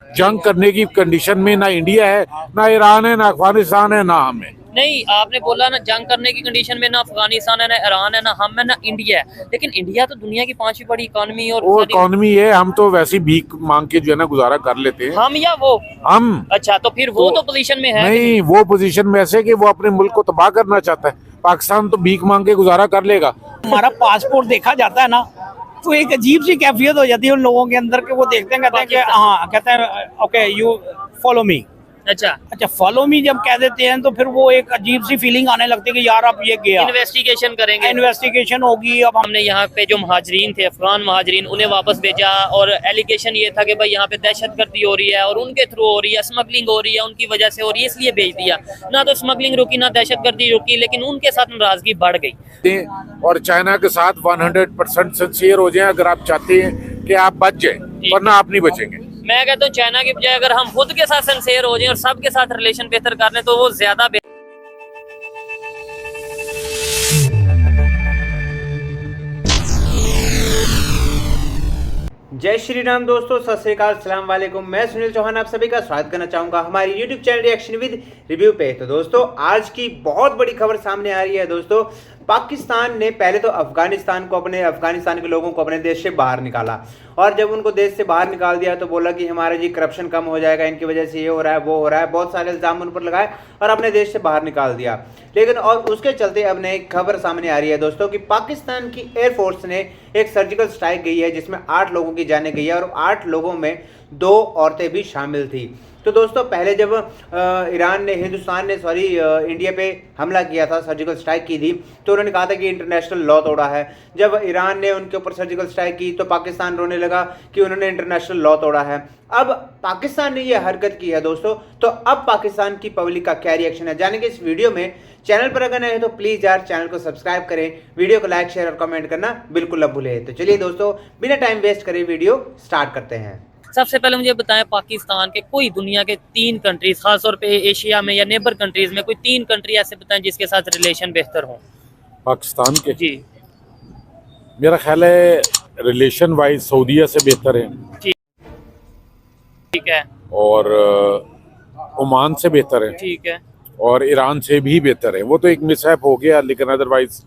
जंग करने की कंडीशन में ना इंडिया है, ना ईरान है, ना अफगानिस्तान है, ना हम है। नहीं, आपने बोला ना जंग करने की कंडीशन में ना अफगानिस्तान है, ना ईरान है, ना हम है, ना इंडिया है। लेकिन इंडिया तो दुनिया की 5वीं बड़ी इकोनॉमी और वो इकोनॉमी है, हम तो वैसे भीख मांग के जो है ना गुजारा कर लेते हैं। हम या वो? हम। अच्छा, तो फिर वो तो पोजीशन में है कि नहीं, वो पोजीशन में ऐसे कि वो अपने मुल्क को तबाह करना चाहता है। पाकिस्तान तो भीख मांग के गुजारा कर लेगा। हमारा पासपोर्ट देखा जाता है ना, तो एक अजीब सी कैफियत हो जाती है उन लोगों के अंदर के वो देखते हैं, कहते हैं कि हाँ, कहते हैं ओके यू फॉलो मी। अच्छा, फॉलो मी जब कह देते हैं तो फिर वो एक अजीब सी फीलिंग आने लगती है कि यार अब ये गया, इन्वेस्टिगेशन करेंगे, इन्वेस्टिगेशन होगी। अब हमने यहाँ पे जो महाजरीन थे, अफगान महाजरीन, उन्हें वापस भेजा और एलिगेशन ये था कि भाई यहाँ पे दहशतगर्दी हो रही है और उनके थ्रू हो रही है, स्मगलिंग हो रही है, उनकी वजह से हो रही है, इसलिए भेज दिया। ना तो स्मगलिंग रुकी, ना दहशतगर्दी रुकी, लेकिन उनके साथ नाराजगी बढ़ गई। और चाइना के साथ 100% सिंसियर हो जाए अगर आप चाहते हैं कि आप बच जाए, वरना आप नहीं बचेंगे। मैं कहता हूँ चाइना की बजाय अगर हम खुद के साथ सिंसियर हो जाएं और सबके साथ रिलेशन बेहतर कर लें तो वो ज्यादा जय श्री राम दोस्तों, सत श्री अकाल, अस्सलाम वालेकुम। मैं सुनील चौहान आप सभी का स्वागत करना चाहूंगा हमारी YouTube channel reaction with review पे। तो दोस्तों आज की बहुत बड़ी खबर सामने आ रही है। दोस्तों पाकिस्तान ने पहले तो अफगानिस्तान के लोगों को अपने देश से बाहर निकाला, और जब उनको देश से बाहर निकाल दिया तो बोला कि हमारा जी करप्शन कम हो जाएगा, इनकी वजह से ये हो रहा है, वो हो रहा है, बहुत सारे इल्जाम उन पर लगाए और अपने देश से बाहर निकाल दिया। लेकिन और उसके चलते अब नई खबर सामने आ रही है दोस्तों कि पाकिस्तान की एयरफोर्स ने एक सर्जिकल स्ट्राइक गई है जिसमें 8 लोगों की जानें गई है और 8 लोगों में 2 औरतें भी शामिल थी। तो दोस्तों पहले जब इंडिया पे हमला किया था, सर्जिकल स्ट्राइक की थी, तो उन्होंने कहा था कि इंटरनेशनल लॉ तोड़ा है। जब ईरान ने उनके ऊपर सर्जिकल स्ट्राइक की तो पाकिस्तान रोने लगा कि उन्होंने इंटरनेशनल लॉ तोड़ा है। अब पाकिस्तान ने यह हरकत की है दोस्तों, तो अब पाकिस्तान की पब्लिक का क्या रिएक्शन है जानेंगे इस वीडियो में। चैनल पर अगर नए हैं तो प्लीज यार चैनल को सब्सक्राइब करें, वीडियो को लाइक शेयर और कमेंट करना बिल्कुल न भूलें। तो चलिए दोस्तों बिना टाइम वेस्ट करे वीडियो स्टार्ट करते हैं। सबसे पहले मुझे बताएं, पाकिस्तान के कोई दुनिया के 3 कंट्रीज, खासतौर पे एशिया में या नेबर कंट्रीज में कोई 3 कंट्री ऐसे बताएं जिसके साथ रिलेशन बेहतर हो पाकिस्तान के जी। मेरा ख्याल है रिलेशन वाइज सऊदीया से बेहतर है, ठीक है, और ओमान से बेहतर है, ठीक है, और ईरान से भी बेहतर है। वो तो एक मिसहैप हो गया, लेकिन अदरवाइज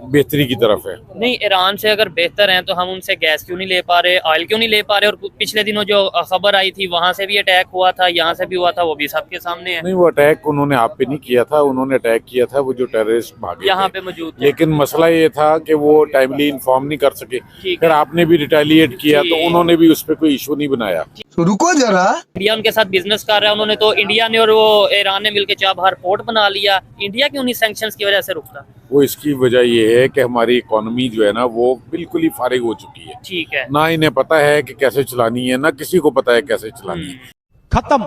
बेहतरी की तरफ है। नहीं, ईरान से अगर बेहतर हैं तो हम उनसे गैस क्यों नहीं ले पा रहे, ऑयल क्यों नहीं ले पा रहे? और पिछले दिनों जो खबर आई थी वहां से भी अटैक हुआ था, यहाँ से भी हुआ था, वो भी सबके सामने है। नहीं, वो अटैक उन्होंने आप पे नहीं किया था, उन्होंने अटैक किया था वो जो टेररिस्ट भागे यहाँ थे। पे मौजूद थे। लेकिन मसला ये था कि वो टाइमली इन्फॉर्म नहीं कर सके, फिर आपने भी रिटेलिएट किया तो उन्होंने भी उस पर कोई इशू नहीं बनाया। तो रुको जरा, इंडिया उनके साथ बिजनेस कर रहा है, उन्होंने तो इंडिया ने और वो ईरान ने मिलकर चाबहार पोर्ट बना लिया। इंडिया क्यों नहीं सैंक्शंस की वजह से रुकता? वो इसकी वजह ये है कि हमारी इकोनॉमी जो है ना वो बिल्कुल ही फारिग हो चुकी है। ठीक है, ना इन्हें पता है कि कैसे चलानी है, ना किसी को पता है कैसे चलानी है। खत्म।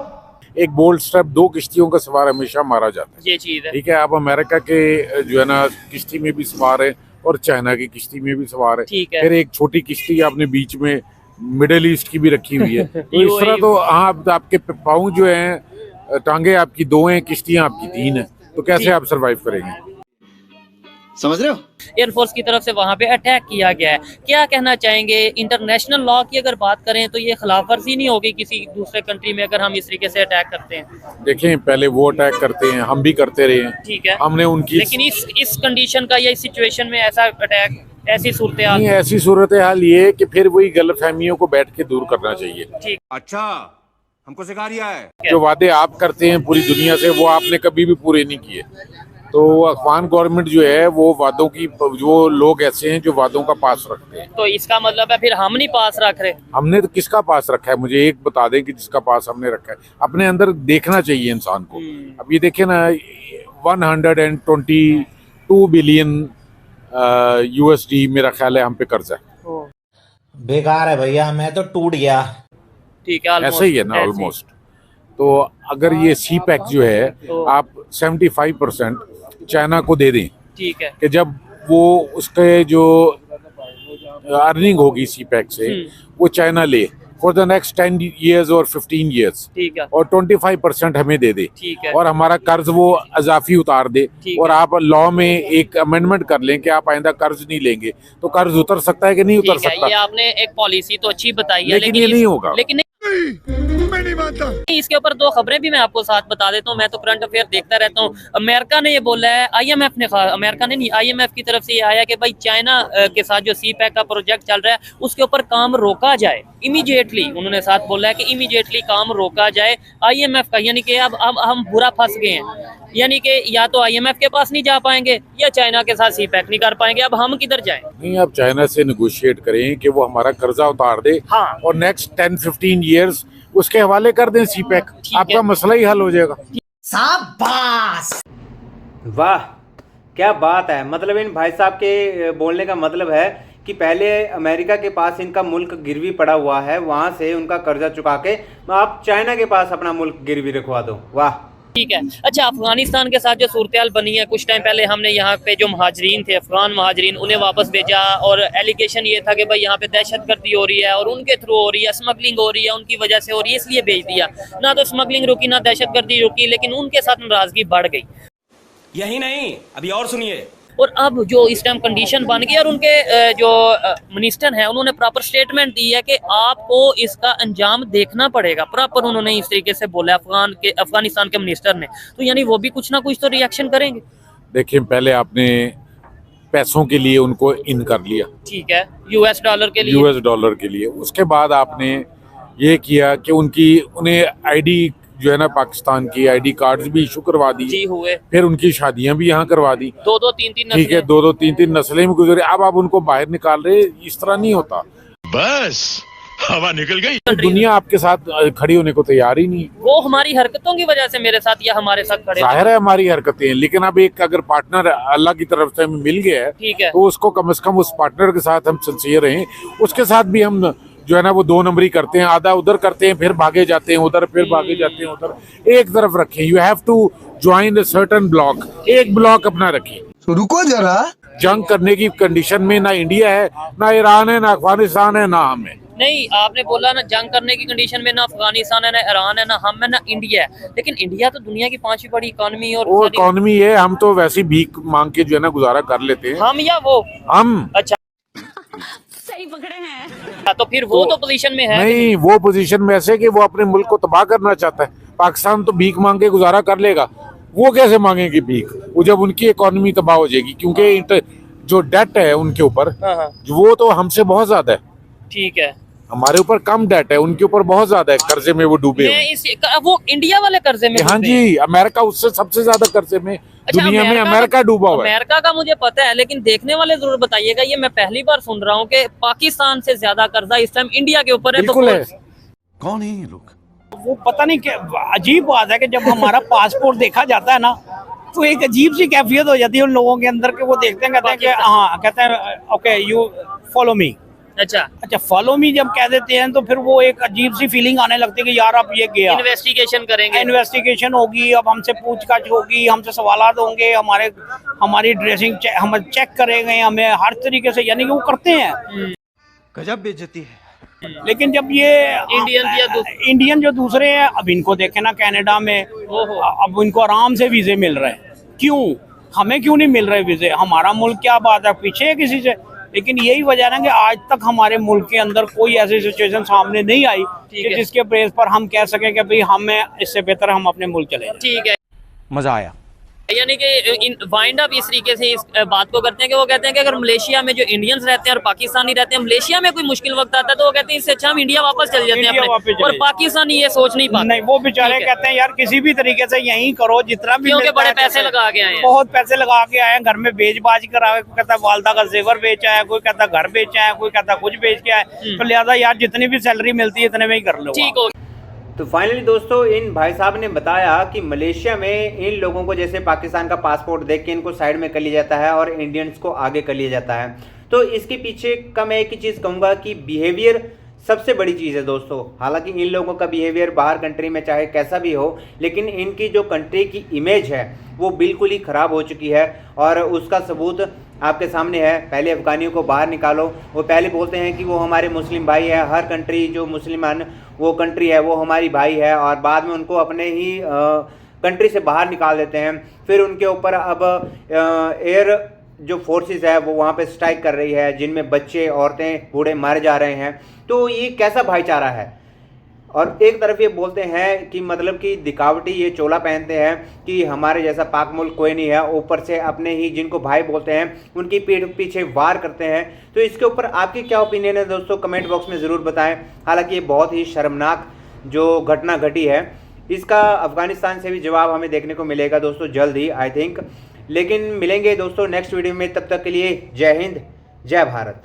एक बोल्ड स्टेप, 2 किश्तियों का सवार हमेशा मारा जाता है, ये चीज है। ठीक है। आप अमेरिका के जो है ना किश्ती में भी सवार है और चाइना की किश्ती में भी सवार है, ठीक है। फिर एक छोटी किश्ती आपने बीच में मिडिल ईस्ट की भी रखी हुई है। तो इस तरह तो आपके पाँव जो है, टांगे आपकी 2 हैं, किश्तियां आपकी 3 है, तो कैसे आप सरवाइव करेंगे? समझ रहे हो? एयरफोर्स की तरफ से वहां पे अटैक किया गया है। क्या कहना चाहेंगे? इंटरनेशनल लॉ की अगर बात करें तो ये खिलाफ वर्जी नहीं होगी किसी दूसरे कंट्री में अगर हम इस तरीके से अटैक करते हैं? देखें, पहले वो अटैक करते हैं, हम भी करते रहे हैं, ठीक है, हमने उनकी, लेकिन इस कंडीशन का या इस सिचुएशन में ऐसा अटैक, ऐसी सूरत हाल, ऐसी सूरत हाल ये है कि फिर वही गलतफहमियों को बैठ के दूर करना चाहिए। ठीक, अच्छा, हमको सिखा रिया है। जो वादे आप करते हैं पूरी दुनिया से, वो आपने कभी भी पूरे नहीं किए। तो अफगान गवर्नमेंट जो है वो वादों की, जो लोग ऐसे हैं जो वादों का पास रखते हैं। तो इसका मतलब है फिर हम नहीं पास रख रहे? हमने तो किसका पास रखा है? मुझे एक बता दें कि जिसका पास हमने रखा है। अपने अंदर देखना चाहिए इंसान को। अब ये देखें ना, 122 बिलियन USD मेरा ख्याल है हम पे कर्जा है। बेकार है भैया, मैं तो टूट गया। ठीक है, ऐसा ही है ना ऑलमोस्ट। तो अगर ये CPEC जो है आप 75% चाइना को दे दें, ठीक है, कि जब वो उसके जो अर्निंग होगी CPEC से वो चाइना ले फॉर द नेक्स्ट 10 years और 15 years, ठीक है, और 25% हमें दे दे, ठीक है, और हमारा कर्ज वो अजाफी उतार दे, और आप लॉ में एक अमेंडमेंट कर लें कि आप आइंदा कर्ज नहीं लेंगे, तो कर्ज उतर सकता है कि नहीं उतर सकता? ये आपने एक पॉलिसी तो अच्छी बताई है, लेकिन ये नहीं होगा। लेकिन मैं नहीं मानता। इसके ऊपर दो खबरें भी मैं आपको साथ बता देता हूँ। मैं तो करंट अफेयर देखता रहता हूँ। अमेरिका ने ये बोला है, आईएमएफ ने, अमेरिका ने नहीं, आईएमएफ की तरफ से ये आया कि भाई चाइना के साथ जो सी पैक का प्रोजेक्ट चल रहा है उसके ऊपर काम रोका जाए इमीडिएटली। उन्होंने साथ बोला है कि इमीडिएटली काम रोका जाए आईएमएफ का। यानी कि अब हम बुरा फंस गए हैं। यानी कि या तो आईएमएफ के पास नहीं जा पाएंगे या चाइना के साथ सी पैक नहीं कर पाएंगे। अब हम किधर जाएं? नहीं, आप चाइना से नेगोशिएट करें कि वो हमारा कर्जा उतार दे। हाँ। और नेक्स्ट 10-15 ईयर्स उसके हवाले कर दें सी पैक, आपका मसला ही हल हो जाएगा। वाह, क्या बात है। मतलब इन भाई साहब के बोलने का मतलब है कि पहले अमेरिका के पास इनका मुल्क गिरवी पड़ा हुआ है, वहां से उनका कर्जा चुका के आप चाइना के पास अपना मुल्क गिरवी रखवा दो। वाह, ठीक है। अच्छा, अफगानिस्तान के साथ जो सूरत बनी है, कुछ टाइम पहले हमने यहाँ पे जो महाजरीन थे, अफगान महाजरीन, उन्हें वापस भेजा और एलिगेशन ये था कि भाई यहाँ पे दहशतगर्दी हो रही है और उनके थ्रू हो रही है, स्मगलिंग हो रही है, उनकी वजह से हो रही है, इसलिए भेज दिया। ना तो स्मगलिंग रुकी ना दहशतगर्दी रुकी, लेकिन उनके साथ नाराजगी बढ़ गई। यही नहीं, अभी और सुनिए। और अब जो इस टाइम कंडीशन बन गई और उनके जो मिनिस्टर हैं उन्होंने प्रॉपर स्टेटमेंट दी है कि आपको इसका अंजाम देखना पड़ेगा। प्रॉपर उन्होंने इस तरीके से बोला अफगानिस्तान के मिनिस्टर ने। तो यानी वो भी कुछ ना कुछ तो रिएक्शन करेंगे। देखिए, पहले आपने पैसों के लिए उनको इन कर लिया, ठीक है, यूएस डॉलर के लिए, यूएस डॉलर के लिए। उसके बाद आपने ये किया कि उन्हें आईडी जो है ना, पाकिस्तान की आईडी कार्ड्स भी इशू करवा दी जी हुए। फिर उनकी शादियां भी यहाँ करवा दी। 2-2 3-3 ठीक है, 2-2 3-3 नस्लें में गुजरे। अब आप उनको बाहर निकाल रहे, इस तरह नहीं होता। बस हवा निकल गई। दुनिया आपके साथ खड़ी होने को तैयार ही नहीं। वो हमारी हरकतों की वजह से मेरे साथ या हमारे साथ खड़े। जाहिर है हमारी हरकतें हैं, लेकिन अब एक अगर पार्टनर अल्लाह की तरफ से हमें मिल गया है, ठीक है, तो उसको कम से कम उस पार्टनर के साथ हम सिंसियर रहें। उसके साथ भी हम जो है ना वो 2 नंबरी करते हैं, आधा उधर करते हैं, फिर भागे जाते हैं उधर, फिर भागे जाते हैं उधर। एक तरफ रखें, you have to join a certain block. एक ब्लॉक अपना रखें। तो रुको जरा, जंग करने की कंडीशन में ना इंडिया है, ना ईरान है, ना अफगानिस्तान है, ना हम है। नहीं, आपने बोला ना जंग करने की कंडीशन में ना अफगानिस्तान है, ना ईरान है, ना हम है, ना इंडिया है। लेकिन इंडिया तो दुनिया की 5वीं बड़ी इकोनॉमी और वो इकोनॉमी है, हम तो वैसे ही भीख मांग के जो है ना गुजारा कर लेते हैं। हम या वो? हम। अच्छा, सही पकड़े हैं। तो फिर वो तो पोजीशन में है नहीं, वो पोजीशन में ऐसे कि वो अपने मुल्क को तबाह करना चाहता है। पाकिस्तान तो भीख मांग के गुजारा कर लेगा, वो कैसे मांगेगी भीख? वो जब उनकी इकोनॉमी तबाह हो जाएगी, क्योंकि जो डेट है उनके ऊपर, वो तो हमसे बहुत ज्यादा है। ठीक है, हमारे ऊपर कम डेट है, उनके ऊपर बहुत ज्यादा है। कर्जे में वो डूबे हुए। वो इंडिया वाले कर्जे में। हाँ जी, अमेरिका उससे सबसे ज्यादा कर्जे में। अच्छा, दुनिया में अमेरिका डूबा हुआ है। अमेरिका का मुझे पता है, लेकिन देखने वाले जरूर बताइएगा, ये मैं पहली बार सुन रहा हूँ कि पाकिस्तान से ज्यादा कर्जा इस टाइम इंडिया के ऊपर है। बिल्कुल है। कौन है ये लोग? वो पता नहीं क्या अजीब बात है कि जब हमारा पासपोर्ट देखा जाता है ना, तो एक अजीब सी कैफियत हो जाती है उन लोगों के अंदर के वो देखते हैं, कहते हैं कि हाँ, कहते हैं ओके यू फॉलो मी। अच्छा, फॉलो मी जब कह देते हैं तो फिर वो एक अजीब सी फीलिंग आने लगती है कि यार अब ये गया, इन्वेस्टिगेशन करेंगे, इन्वेस्टिगेशन होगी, अब हमसे पूछताछ होगी, हमसे सवालात होंगे, हमारी ड्रेसिंग हम चेक करेंगे, हमें हर तरीके से, यानी कि वो करते हैं। गजब बेइज्जती है। लेकिन जब ये इंडियन जो दूसरे हैं, अब इनको देखे ना कनाडा में, अब इनको आराम से वीजे मिल रहे हैं। क्यों हमें क्यों नहीं मिल रहे वीजे? हमारा मुल्क क्या बात है, पीछे है किसी से? लेकिन यही वजह है कि आज तक हमारे मुल्क के अंदर कोई ऐसी सिचुएशन सामने नहीं आई कि जिसके बेस पर हम कह सकें कि भाई हमें इससे बेहतर हम अपने मुल्क चले जाएं। ठीक है, मजा आया। यानी कि वाइंड अप इस तरीके से इस बात को करते हैं कि वो कहते हैं कि अगर मलेशिया में जो इंडियंस रहते हैं और पाकिस्तानी रहते हैं, मलेशिया में कोई मुश्किल वक्त आता है तो वो कहते हैं इससे अच्छा हम इंडिया वापस चल जाते हैं अपने, और पाकिस्तानी ये सोच नहीं पाते। नहीं, वो बेचारे कहते हैं यार किसी भी तरीके से यहीं करो, जितना भी, क्योंकि बड़े पैसे लगा के आए हैं, बहुत पैसे लगा के आए हैं, घर में बेच बाज कर आए, कोई कहता है वालदा का जेवर बेचा है, कोई कहता है घर बेचा है, कोई कहता है कुछ बेच के आए। तो लिहाजा यार जितनी भी सैलरी मिलती है इतने में ही कर लो। ठीक हो। तो फाइनली दोस्तों, इन भाई साहब ने बताया कि मलेशिया में इन लोगों को जैसे पाकिस्तान का पासपोर्ट देख के इनको साइड में कर लिया जाता है और इंडियंस को आगे कर लिया जाता है। तो इसके पीछे का मैं एक ही चीज़ कहूँगा कि बिहेवियर सबसे बड़ी चीज़ है दोस्तों। हालांकि इन लोगों का बिहेवियर बाहर कंट्री में चाहे कैसा भी हो, लेकिन इनकी जो कंट्री की इमेज है वो बिल्कुल ही ख़राब हो चुकी है और उसका सबूत आपके सामने है। पहले अफगानियों को बाहर निकालो, वो पहले बोलते हैं कि वो हमारे मुस्लिम भाई है, हर कंट्री जो मुसलमान वो कंट्री है वो हमारी भाई है, और बाद में उनको अपने ही कंट्री से बाहर निकाल देते हैं। फिर उनके ऊपर अब एयर जो फोर्सेस है वो वहाँ पे स्ट्राइक कर रही है, जिनमें बच्चे, औरतें, बूढ़े मारे जा रहे हैं। तो ये कैसा भाईचारा है? और एक तरफ ये बोलते हैं कि मतलब कि दिखावटी ये चोला पहनते हैं कि हमारे जैसा पाक मुल्क कोई नहीं है, ऊपर से अपने ही जिनको भाई बोलते हैं उनकी पीठ पीछे वार करते हैं। तो इसके ऊपर आपकी क्या ओपिनियन है दोस्तों, कमेंट बॉक्स में ज़रूर बताएं। हालांकि ये बहुत ही शर्मनाक जो घटना घटी है, इसका अफगानिस्तान से भी जवाब हमें देखने को मिलेगा दोस्तों जल्द ही, आई थिंक। लेकिन मिलेंगे दोस्तों नेक्स्ट वीडियो में, तब तक के लिए जय हिंद, जय भारत।